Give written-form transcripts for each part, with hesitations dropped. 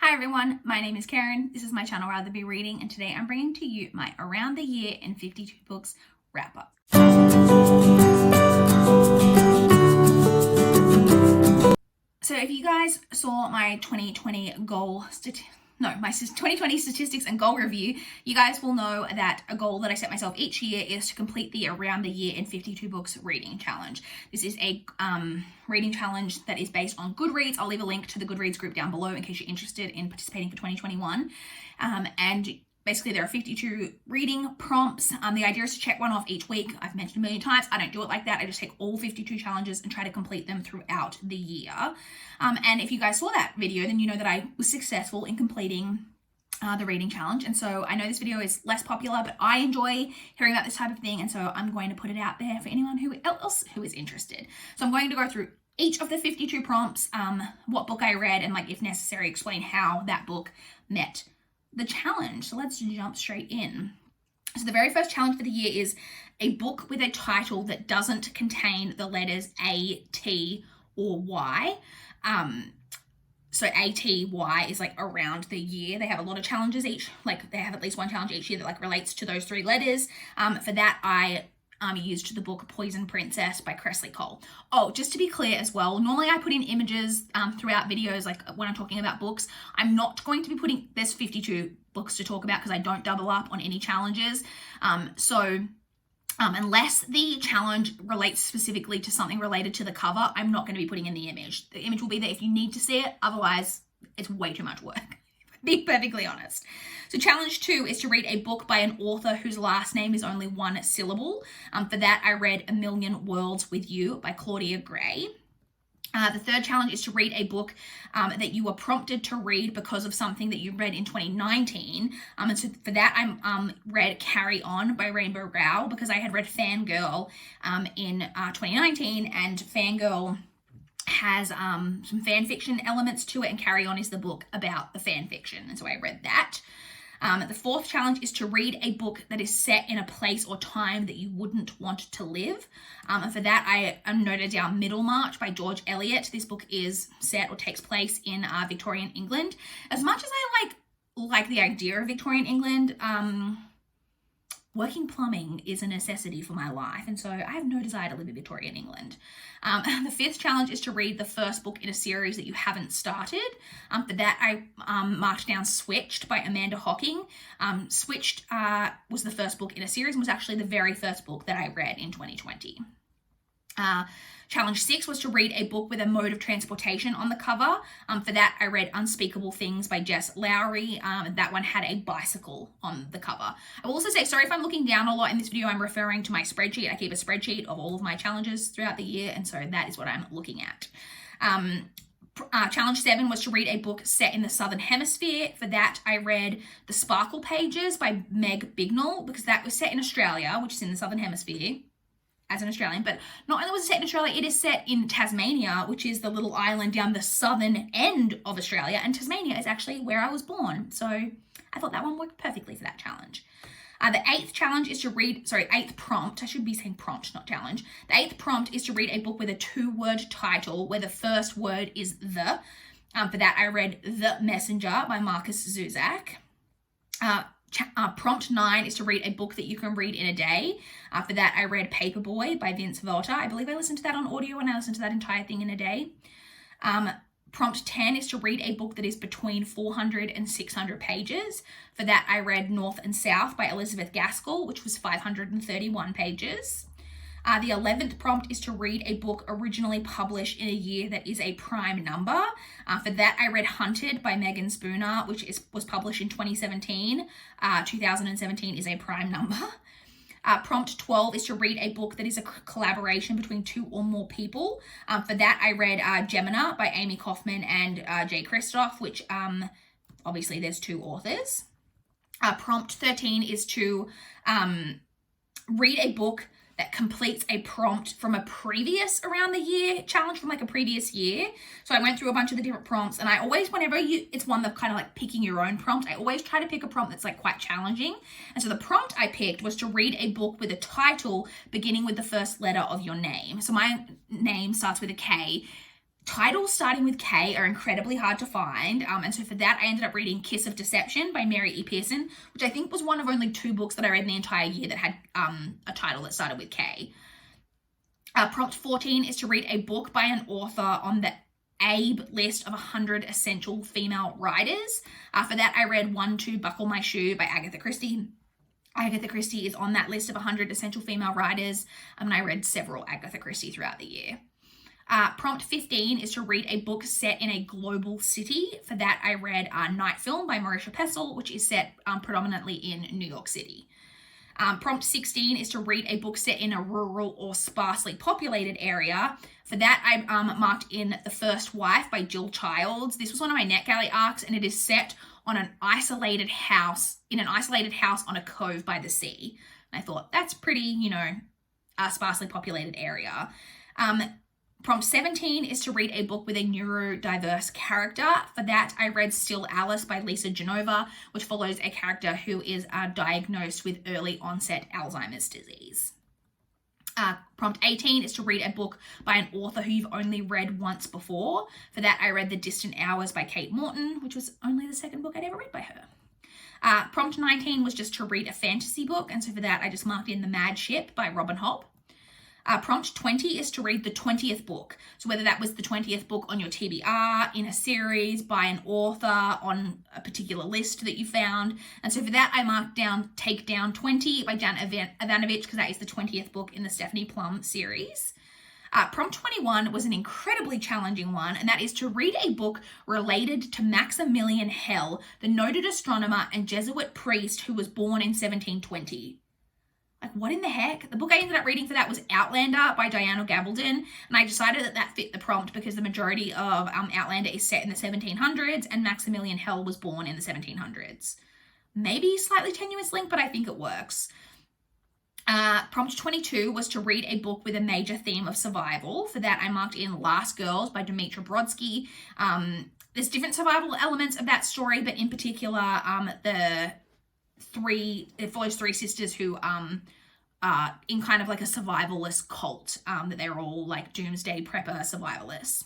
Hi everyone, my name is Karen. This is my channel Rather Be Reading, and today I'm bringing to you my Around the Year in 52 Books wrap up. So if you guys saw my 2020 statistics and goal review, you guys will know that a goal that I set myself each year is to complete the Around the Year in 52 Books reading challenge. This is a reading challenge that is based on Goodreads. I'll leave a link to the Goodreads group down below in case you're interested in participating for 2021. And basically, there are 52 reading prompts. The idea is to check one off each week. I've mentioned a million times, I don't do it like that. I just take all 52 challenges and try to complete them throughout the year. And if you guys saw that video, then you know that I was successful in completing the reading challenge. And so I know this video is less popular, but I enjoy hearing about this type of thing. And so I'm going to put it out there for anyone else who is interested. So I'm going to go through each of the 52 prompts, what book I read, and if necessary, explain how that book met the challenge. So let's jump straight in. So the very first challenge for the year is a book with a title that doesn't contain the letters A, T, or Y. So A, T, Y is around the year. They have a lot of challenges each, they have at least one challenge each year that relates to those three letters. For that, I used the book Poison Princess by Kresley Cole. Oh, just to be clear as well, normally I put in images throughout videos, when I'm talking about books. I'm not going to be putting, there's 52 books to talk about because I don't double up on any challenges. Unless the challenge relates specifically to something related to the cover, I'm not going to be putting in the image. The image will be there if you need to see it. Otherwise, it's way too much work. Be perfectly honest. So challenge 2 is to read a book by an author whose last name is only one syllable. For that, I read A Million Worlds with You by Claudia Gray. The third challenge is to read a book that you were prompted to read because of something that you read in 2019. And so for that, I read Carry On by Rainbow Rowell because I had read Fangirl in 2019, and Fangirl has some fan fiction elements to it, and Carry On is the book about the fan fiction, and so I read that. The fourth challenge is to read a book that is set in a place or time that you wouldn't want to live. And for that, I noted down Middlemarch by George Eliot. This book is set or takes place in Victorian England. As much as I like the idea of Victorian England, working plumbing is a necessity for my life, and so I have no desire to live in Victorian England. The fifth challenge is to read the first book in a series that you haven't started. For that, I marked down Switched by Amanda Hocking. Switched was the first book in a series and was actually the very first book that I read in 2020. Challenge 6 was to read a book with a mode of transportation on the cover. For that, I read Unspeakable Things by Jess Lowry. That one had a bicycle on the cover. I will also say, sorry if I'm looking down a lot in this video, I'm referring to my spreadsheet. I keep a spreadsheet of all of my challenges throughout the year, and so that is what I'm looking at. Challenge 7 was to read a book set in the Southern Hemisphere. For that, I read The Sparkle Pages by Meg Bignell because that was set in Australia, which is in the Southern Hemisphere, as an Australian. But not only was it set in Australia, it is set in Tasmania, which is the little island down the southern end of Australia, and Tasmania is actually where I was born. So I thought that one worked perfectly for that challenge. The eighth prompt, I should be saying prompt, not challenge. The eighth prompt is to read a book with a 2-word title where the first word is the. For that, I read The Messenger by Marcus Zusak. Prompt 9 is to read a book that you can read in a day. For that, I read Paperboy by Vince Volta. I believe I listened to that on audio, and I listened to that entire thing in a day. Prompt 10 is to read a book that is between 400 and 600 pages. For that, I read North and South by Elizabeth Gaskell, which was 531 pages. The 11th prompt is to read a book originally published in a year that is a prime number. For that, I read Hunted by Megan Spooner, which was published in 2017. 2017 is a prime number. Prompt 12 is to read a book that is a collaboration between 2 or more people. For that, I read Gemina by Amy Kaufman and Jay Kristoff, which obviously there's 2 authors. Prompt 13 is to read a book that completes a prompt from a previous Around the Year challenge from a previous year. So I went through a bunch of the different prompts, and I always, it's one of kind of picking your own prompt, I always try to pick a prompt that's quite challenging. And so the prompt I picked was to read a book with a title beginning with the first letter of your name. So my name starts with a K. titles starting with K are incredibly hard to find. And so for that, I ended up reading Kiss of Deception by Mary E. Pearson, which I think was one of only 2 books that I read in the entire year that had a title that started with K. Prompt 14 is to read a book by an author on the ABE list of 100 essential female writers. For that, I read 1-2 Buckle My Shoe by Agatha Christie. Agatha Christie is on that list of 100 essential female writers, and I read several Agatha Christie throughout the year. Prompt 15 is to read a book set in a global city. For that, I read Night Film by Marisha Pessl, which is set predominantly in New York City. Prompt 16 is to read a book set in a rural or sparsely populated area. For that, I marked in The First Wife by Jill Childs. This was one of my NetGalley arcs, and it is set on an isolated house, on a cove by the sea. And I thought, that's pretty, a sparsely populated area. Prompt 17 is to read a book with a neurodiverse character. For that, I read Still Alice by Lisa Genova, which follows a character who is diagnosed with early onset Alzheimer's disease. Prompt 18 is to read a book by an author who you've only read once before. For that, I read The Distant Hours by Kate Morton, which was only the second book I'd ever read by her. Prompt 19 was just to read a fantasy book, and so for that, I just marked in The Mad Ship by Robin Hobb. Prompt 20 is to read the 20th book. So whether that was the 20th book on your TBR, in a series, by an author, on a particular list that you found. And so for that, I marked down Take Down 20 by Jan Ivanovic, because that is the 20th book in the Stephanie Plum series. Prompt 21 was an incredibly challenging one, and that is to read a book related to Maximilian Hell, the noted astronomer and Jesuit priest who was born in 1720. Like, what in the heck? The book I ended up reading for that was Outlander by Diana Gabaldon, and I decided that fit the prompt because the majority of Outlander is set in the 1700s, and Maximilian Hell was born in the 1700s. Maybe slightly tenuous link, but I think it works. Prompt 22 was to read a book with a major theme of survival. For that, I marked in Last Girls by Dimitra Brodsky. There's different survival elements of that story, but in particular, it follows 3 sisters who in kind of like a survivalist cult, that they're all like doomsday prepper survivalists.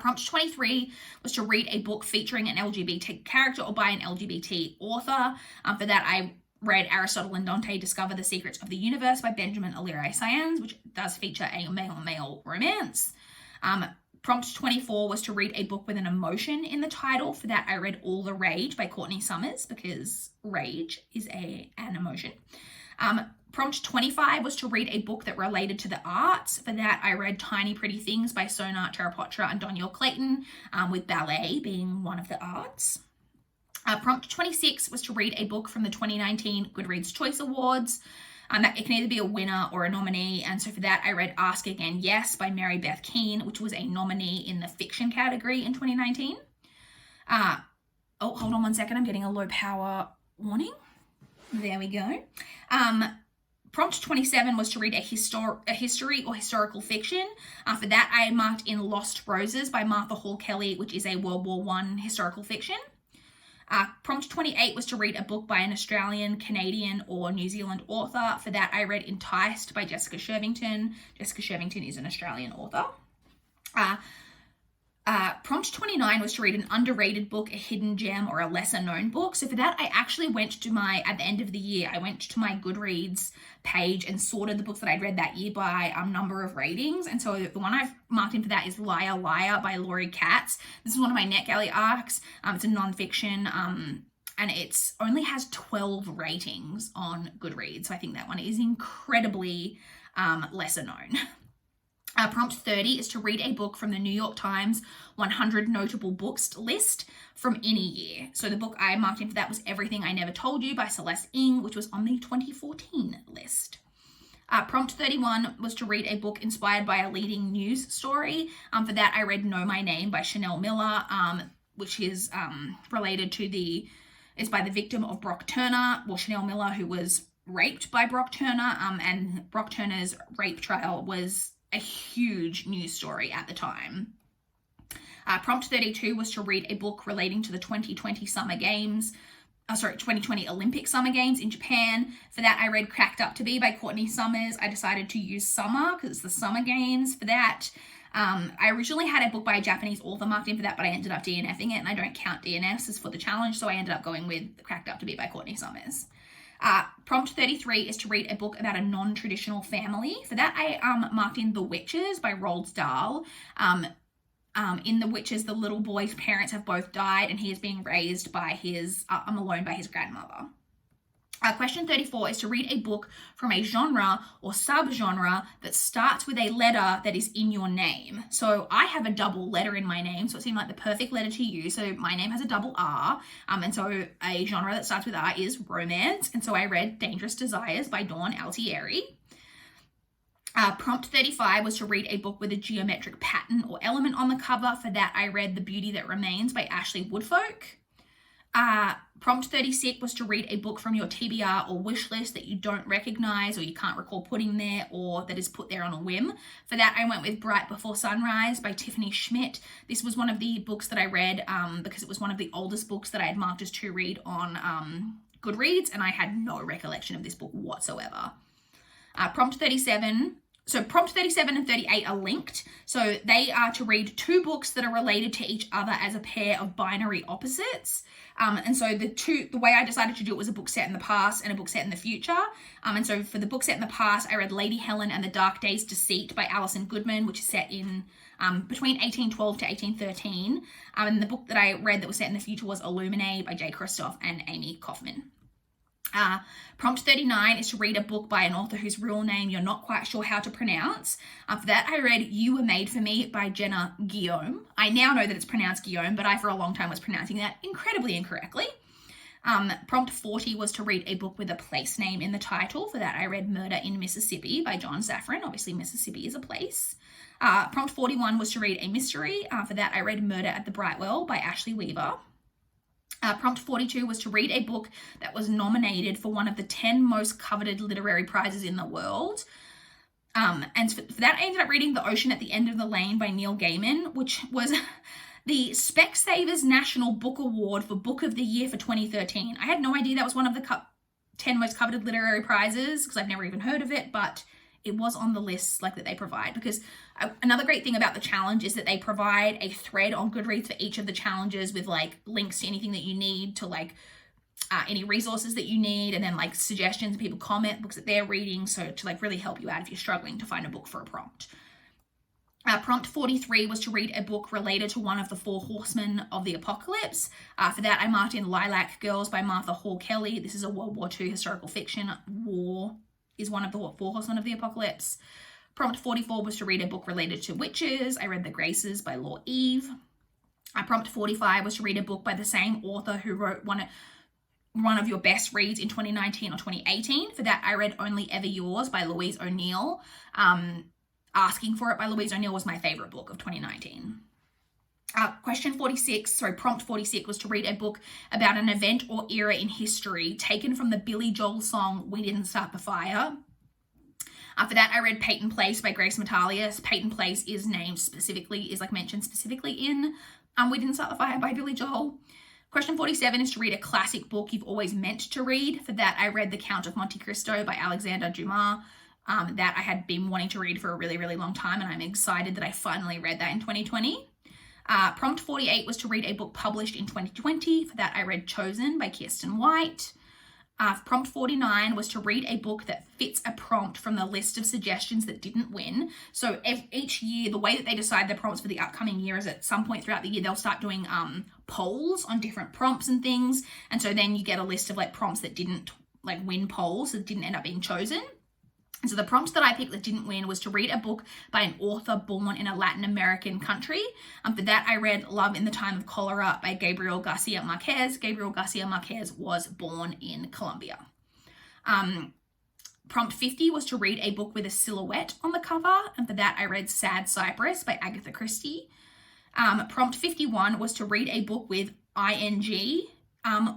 Prompt 23 was to read a book featuring an LGBT character or by an LGBT author. For that, I read Aristotle and Dante Discover the Secrets of the Universe by Benjamin Alire Sayans, which does feature a male-male romance. Prompt 24 was to read a book with an emotion in the title. For that, I read All the Rage by Courtney Summers, because rage is an emotion. Prompt 25 was to read a book that related to the arts. For that, I read Tiny Pretty Things by Sona Charapotra and Doniel Clayton, with ballet being one of the arts. Prompt 26 was to read a book from the 2019 Goodreads Choice Awards. It can either be a winner or a nominee, and so for that, I read Ask Again Yes by Mary Beth Keane, which was a nominee in the fiction category in 2019. Hold on one second, I'm getting a low power warning. There we go. Prompt 27 was to read a history or historical fiction. For that, I marked in Lost Roses by Martha Hall Kelly, which is a World War I historical fiction. Prompt 28 was to read a book by an Australian, Canadian, or New Zealand author. For that, I read Enticed by Jessica Shervington. Jessica Shervington is an Australian author. Prompt 29 was to read an underrated book, a hidden gem, or a lesser known book. So for that, I actually went to at the end of the year, I went to my Goodreads page and sorted the books that I'd read that year by number of ratings. And so the one I've marked in for that is Liar Liar by Laurie Katz. This is one of my NetGalley arcs. It's a nonfiction, and it only has 12 ratings on Goodreads. So I think that one is incredibly lesser known. Prompt 30 is to read a book from the New York Times 100 Notable Books list from any year. So the book I marked in for that was Everything I Never Told You by Celeste Ng, which was on the 2014 list. Prompt 31 was to read a book inspired by a leading news story. For that, I read Know My Name by Chanel Miller, which is related to is by the victim of Brock Turner, Chanel Miller, who was raped by Brock Turner, and Brock Turner's rape trial was a huge news story at the time. Prompt 32 was to read a book relating to the 2020 Olympic Summer Games in Japan. For that, I read Cracked Up to Be by Courtney Summers. I decided to use summer because it's the Summer Games for that. I originally had a book by a Japanese author marked in for that, but I ended up DNFing it, and I don't count DNFs as for the challenge, so I ended up going with Cracked Up to Be by Courtney Summers. Prompt 33 is to read a book about a non-traditional family. For that, I marked in The Witches by Roald Dahl. In The Witches, the little boy's parents have both died, and he is being raised by alone by his grandmother. Question 34 is to read a book from a genre or subgenre that starts with a letter that is in your name. So I have a double letter in my name, so it seemed like the perfect letter to use. So my name has a double R, and so a genre that starts with R is romance. And so I read Dangerous Desires by Dawn Altieri. Prompt 35 was to read a book with a geometric pattern or element on the cover. For that, I read The Beauty That Remains by Ashley Woodfolk. Prompt 36 was to read a book from your TBR or wish list that you don't recognize or you can't recall putting there or that is put there on a whim. For that, I went with Bright Before Sunrise by Tiffany Schmidt. This was one of the books that I read because it was one of the oldest books that I had marked as to read on Goodreads, and I had no recollection of this book whatsoever. Prompt 37 and 38 are linked. So they are to read two books that are related to each other as a pair of binary opposites. And so the way I decided to do it was a book set in the past and a book set in the future. And so for the book set in the past, I read Lady Helen and the Dark Day's Deceit by Alison Goodman, which is set in between 1812 to 1813. And the book that I read that was set in the future was Illuminae by Jay Kristoff and Amy Kaufman. Prompt 39 is to read a book by an author whose real name you're not quite sure how to pronounce. For that, I read You Were Made For Me by Jenna Guillaume. I now know that it's pronounced Guillaume, but I for a long time was pronouncing that incredibly incorrectly. Prompt 40 was to read a book with a place name in the title. For that, I read Murder in Mississippi by John Safran. Obviously, Mississippi is a place. Prompt 41 was to read a mystery. For that, I read Murder at the Brightwell by Ashley Weaver. Prompt 42 was to read a book that was nominated for one of the 10 most coveted literary prizes in the world. And for that, I ended up reading The Ocean at the End of the Lane by Neil Gaiman, which was the Specsavers National Book Award for Book of the Year for 2013. I had no idea that was one of the 10 most coveted literary prizes because I've never even heard of it, but it was on the list that they provide, because another great thing about the challenge is that they provide a thread on Goodreads for each of the challenges with links to anything that you need, to any resources that you need, and then suggestions. People comment books that they're reading, so to really help you out if you're struggling to find a book for a prompt. Prompt 43 was to read a book related to one of the four horsemen of the apocalypse. For that, I marked in Lilac Girls by Martha Hall Kelly. This is a World War II historical fiction. War is one of the four horsemen of the apocalypse. Prompt 44 was to read a book related to witches. I read The Graces by Law Eve. Prompt 45 was to read a book by the same author who wrote one of your best reads in 2019 or 2018. For that, I read Only Ever Yours by Louise O'Neill. Asking for It by Louise O'Neill was my favorite book of 2019. Prompt 46 was to read a book about an event or era in history taken from the Billy Joel song We Didn't Start the Fire. For that, I read Peyton Place by Grace Metalius. Peyton Place is mentioned specifically in We Didn't Start the Fire by Billy Joel. Question 47 is to read a classic book you've always meant to read. For that, I read The Count of Monte Cristo by Alexander Dumas. That I had been wanting to read for a really, really long time, and I'm excited that I finally read that in 2020. Prompt 48 was to read a book published in 2020. For that, I read Chosen by Kirsten White. Prompt 49 was to read a book that fits a prompt from the list of suggestions that didn't win. So each year, the way that they decide the prompts for the upcoming year is at some point throughout the year, they'll start doing polls on different prompts and things. And so then you get a list of prompts that didn't win polls, that didn't end up being chosen. And so the prompt that I picked that didn't win was to read a book by an author born in a Latin American country. For that, I read Love in the Time of Cholera by Gabriel Garcia Marquez. Gabriel Garcia Marquez was born in Colombia. Prompt 50 was to read a book with a silhouette on the cover. And for that, I read Sad Cypress by Agatha Christie. Prompt 51 was to read a book with ing,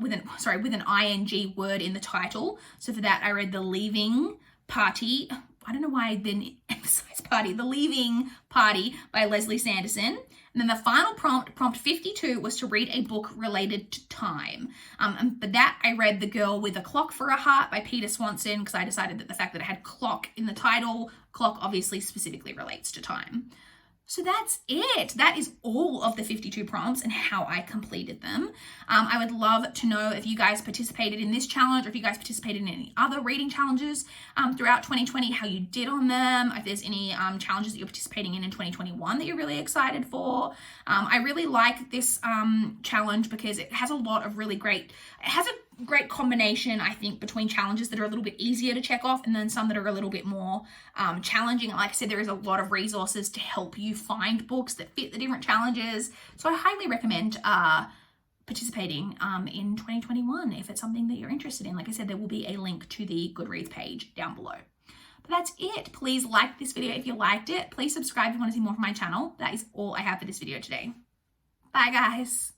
with an ing word in the title. So for that, I read The Leaving Party. I don't know why I didn't emphasize party. The Leaving Party by Leslie Sanderson. And then the final prompt 52, was to read a book related to time. And for that, I read The Girl with a Clock for a Heart by Peter Swanson, because I decided that the fact that it had clock in the title, clock obviously specifically relates to time. So that's it. That is all of the 52 prompts and how I completed them. I would love to know if you guys participated in this challenge or if you guys participated in any other reading challenges throughout 2020, how you did on them, if there's any challenges that you're participating in 2021 that you're really excited for. I really like this challenge because it has a lot of really great, it has a great combination, I think, between challenges that are a little bit easier to check off and then some that are a little bit more challenging. Like I said, there is a lot of resources to help you find books that fit the different challenges. So I highly recommend participating in 2021 if it's something that you're interested in. Like I said, there will be a link to the Goodreads page down below. But that's it. Please like this video if you liked it. Please subscribe if you want to see more from my channel. That is all I have for this video today. Bye, guys.